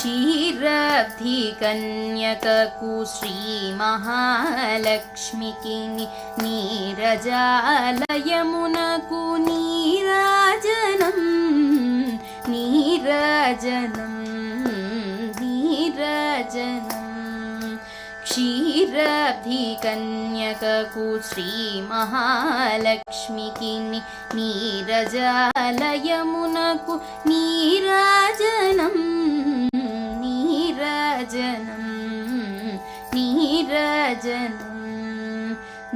క్షీరబ్ధికన్యకకు శ్రీ మహాలక్ష్మికి నీరజాలయమునకు నీరాజనం నీరాజనం నీరాజనం. క్షీరబ్ధికన్యకకు శ్రీ మహాలక్ష్మికి నీరజాలయమునకు నీరాజనం నీరాజనం నీరాజనం.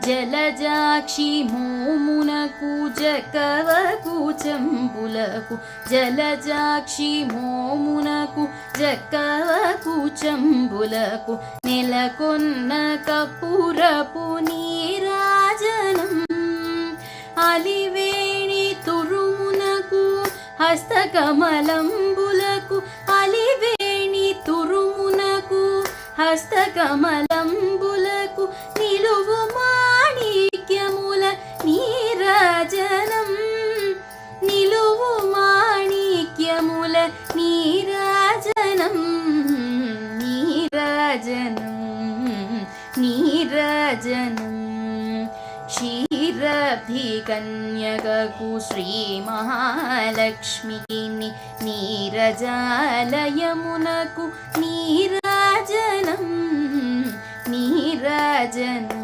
జలజాక్షి మోమునకు జకవకు చంబులకు జలజాక్షి మోమునకు జకవకు చంబులకు నెలకొన్న కపురపు నీరాజనం. అలివేణి తురుమునకు హస్తకమలంబులకు అలివేణి తురుమునకు హస్తకమలంబులకు నిలువు మాణిక్యముల నీరాజనం నిలువు మాణిక్యముల నీరాజనం నీరాజనం నీరాజనం. క్షీరబ్ధికన్యకకు శ్రీ మహాలక్ష్మికి నీరజాలయమునకు నీరాజనం నీరాజనం.